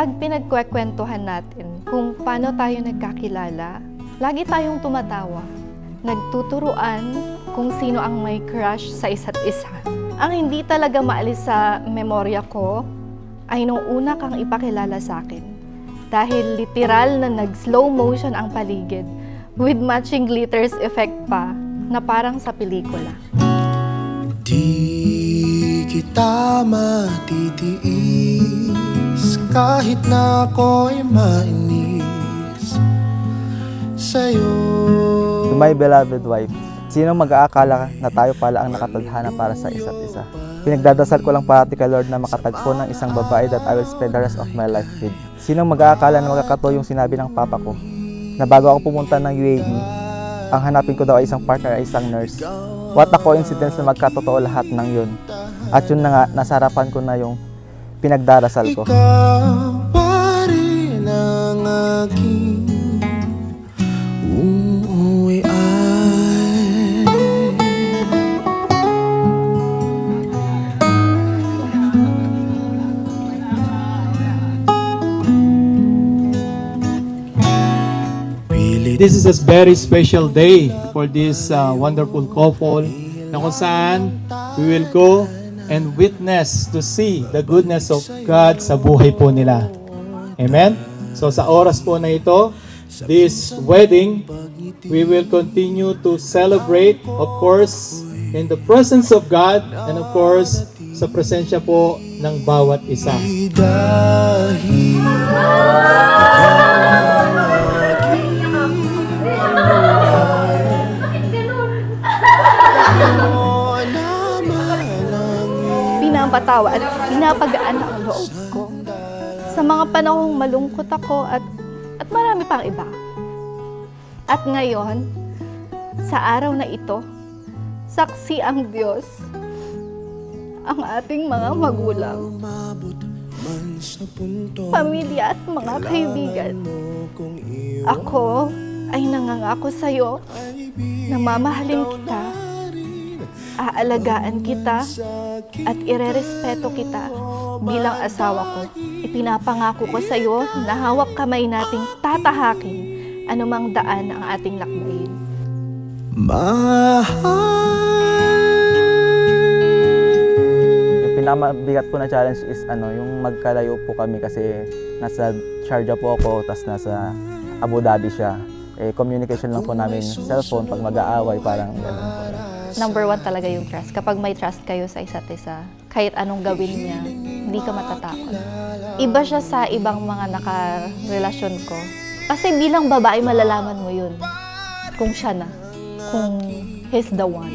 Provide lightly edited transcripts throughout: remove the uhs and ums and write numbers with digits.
Kapag pinagkwekwentuhan natin kung paano tayo nagkakilala, lagi tayong tumatawa, nagtuturuan kung sino ang may crush sa isa't isa. Ang hindi talaga maalis sa memorya ko ay nung una kang ipakilala sa akin. Dahil literal na nag-slow motion ang paligid with matching glitters effect pa na parang sa pelikula. Di kita matitiis kahit na ako'y mainis sa'yo. To my beloved wife, sino mag-aakala na tayo pala ang nakatadhana para sa isa't isa? Pinagdadasal ko lang parati kay Lord na makatagpo ng isang babae that I will spend the rest of my life with. Sino mag-aakala na magkakato yung sinabi ng papa ko na bago ako pumunta ng UAE, ang hanapin ko daw ay isang partner ay isang nurse. What a coincidence na magkatotoo lahat ng yun. At yun na nga, nasa harapan ko na yung pinagdarasal ko. Ikaw pa rin ang aking uuwian. This is a very special day for this wonderful couple na kung saan we will go and witness to see the goodness of God sa buhay po nila. Amen? So sa oras po na ito, this wedding, we will continue to celebrate, of course, in the presence of God and of course, sa presensya po ng bawat isa. Dahil Pinapatawa at pinapagaan ang loob ko sa mga panahong malungkot ako at marami pang iba. At ngayon, sa araw na ito, saksi ang Diyos, ang ating mga magulang, pamilya at mga kaibigan. Ako ay nangangako sa iyo na mamahalin kita, aalagaan kita, at irerespeto kita bilang asawa ko. Ipinapangako ko sa iyo na hawak kamay nating tatahakin anumang daan ang ating lakbayin. Yung pinamabigat po na challenge is yung magkalayo po kami kasi nasa Sharjah po ako, tas nasa Abu Dhabi siya. Communication lang po namin cellphone pag mag-aaway, parang gano'n po. Number one talaga yung trust. Kapag may trust kayo sa isa't isa, kahit anong gawin niya, hindi ka matatakot. Iba siya sa ibang mga nakarelasyon ko. Kasi bilang babae, malalaman mo yun. Kung siya na. Kung he's the one.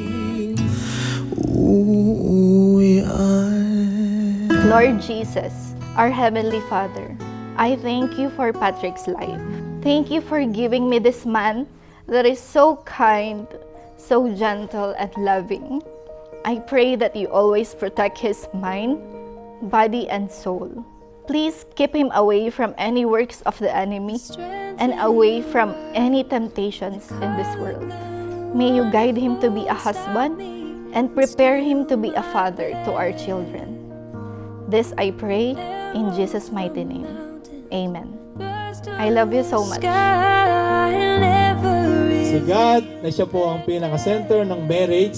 Lord Jesus, our Heavenly Father, I thank you for Patrick's life. Thank you for giving me this man that is so kind, so gentle and loving. I pray that you always protect his mind, body, and soul. Please keep him away from any works of the enemy and away from any temptations in this world. May you guide him to be a husband and prepare him to be a father to our children. This I pray in Jesus' mighty name. Amen. I love you so much. Si God na siya po ang pinaka-center ng marriage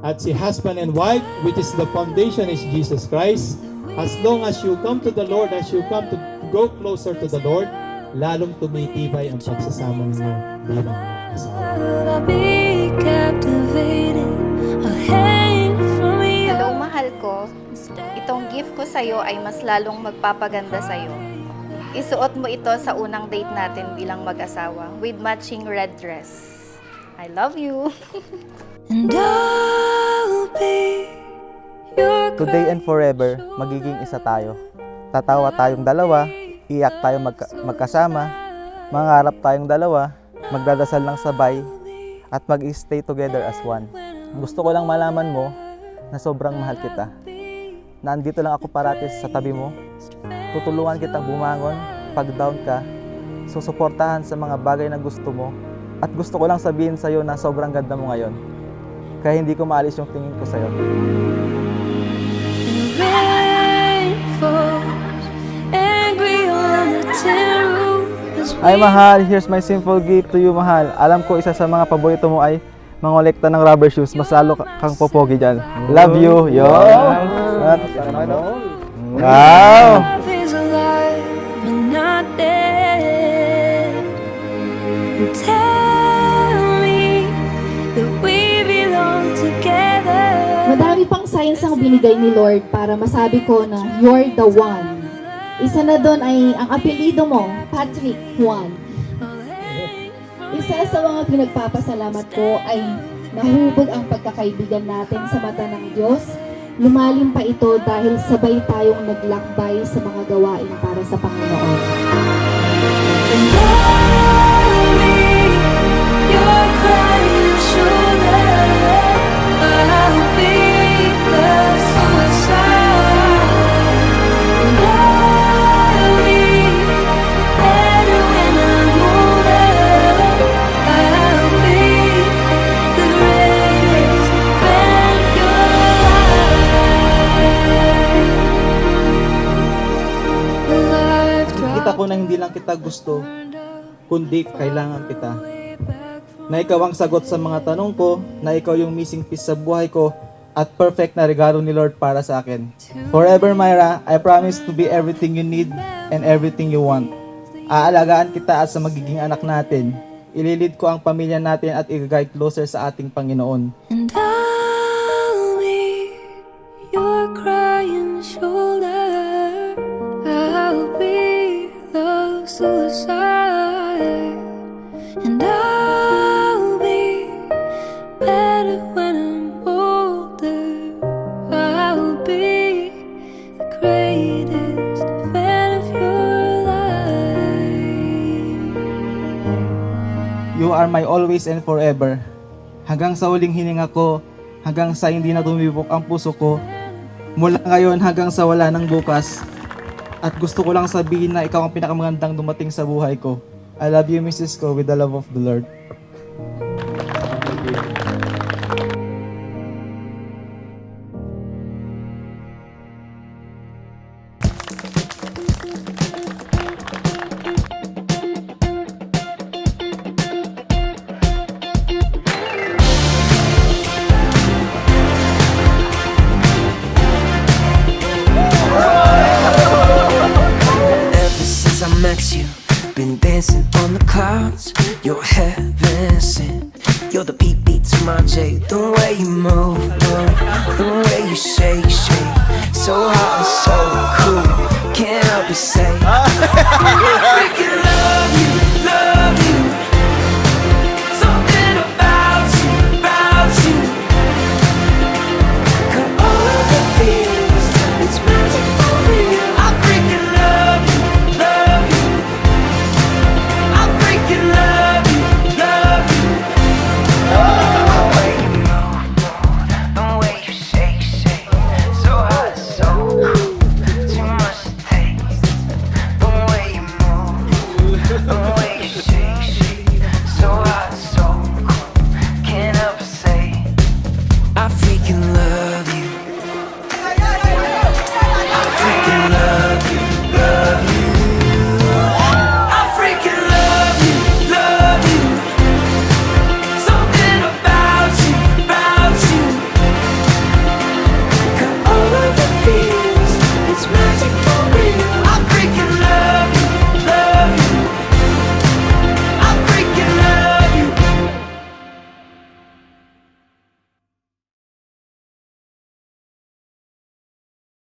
at si husband and wife, which is the foundation, is Jesus Christ. As long as you come to the Lord, as you come to go closer to the Lord, lalong tumitibay ang pagsasama ninyo bilang asawa. Hello, mahal ko. Itong gift ko sa'yo ay mas lalong magpapaganda sa'yo. Isuot mo ito sa unang date natin bilang mag-asawa with matching red dress. I love you! And I'll be your Today and forever, magiging isa tayo. Tatawa tayong dalawa, iyak tayong magkasama, mangarap tayong dalawa, magdadasal ng sabay, at mag-stay together as one. Gusto ko lang malaman mo na sobrang mahal kita. Nandito lang ako parati sa tabi mo. Tutulungan kitang bumangon pag down ka. Susuportahan sa mga bagay na gusto mo. At gusto ko lang sabihin sa'yo na sobrang ganda mo ngayon. Kaya hindi ko maalis yung tingin ko sa'yo. rain falls angry on Ay mahal, here's my simple gift to you mahal. Alam ko isa sa mga paborito mo ay mangolekta ng rubber shoes. Mas lalo kang popogi dyan. Love you. Yo! Wow! Love is alive and not dead. And tell me that we belong together. Madami pang signs ang binigay ni Lord para masabi ko na you're the one. Isa na doon ay ang apelido mo, Patrick Juan. Isa sa mga pinagpapasalamat ko ay nahubog ang pagkakaibigan natin sa mata ng Diyos. Lumalim pa ito dahil sabay tayong naglakbay sa mga gawain para sa Panginoon. And I'll be your crying shoulder. I'll be the suicide. And I'll be better when I'm older. I'll be the greatest friend of your life. Kita ko na hindi lang kita gusto, kundi kailangan kita. Na ikaw ang sagot sa mga tanong ko, na ikaw yung missing piece sa buhay ko, at perfect na regalo ni Lord para sa akin. Forever, Myra, I promise to be everything you need and everything you want. Aalagaan kita at sa magiging anak natin. Ililid ko ang pamilya natin at i-guide closer sa ating Panginoon. And I'll be your crying shoulder. I'll be the suicide. And I'll be better when I'm older. I'll be the greatest fan of your life. You are my always and forever. Hanggang sa huling hininga ko, hanggang sa hindi na tumibok ang puso ko, mula ngayon hanggang sa wala ng bukas. At gusto ko lang sabihin na ikaw ang pinakamagandang dumating sa buhay ko. I love you, Mrs. Ko, with the love of the Lord. Ever since I met you, been dancing on the clouds. You're heaven sent. You're the beat to my J. The way you move, the way you shake. So hot and so cool. Can't help but say, I freaking love you, love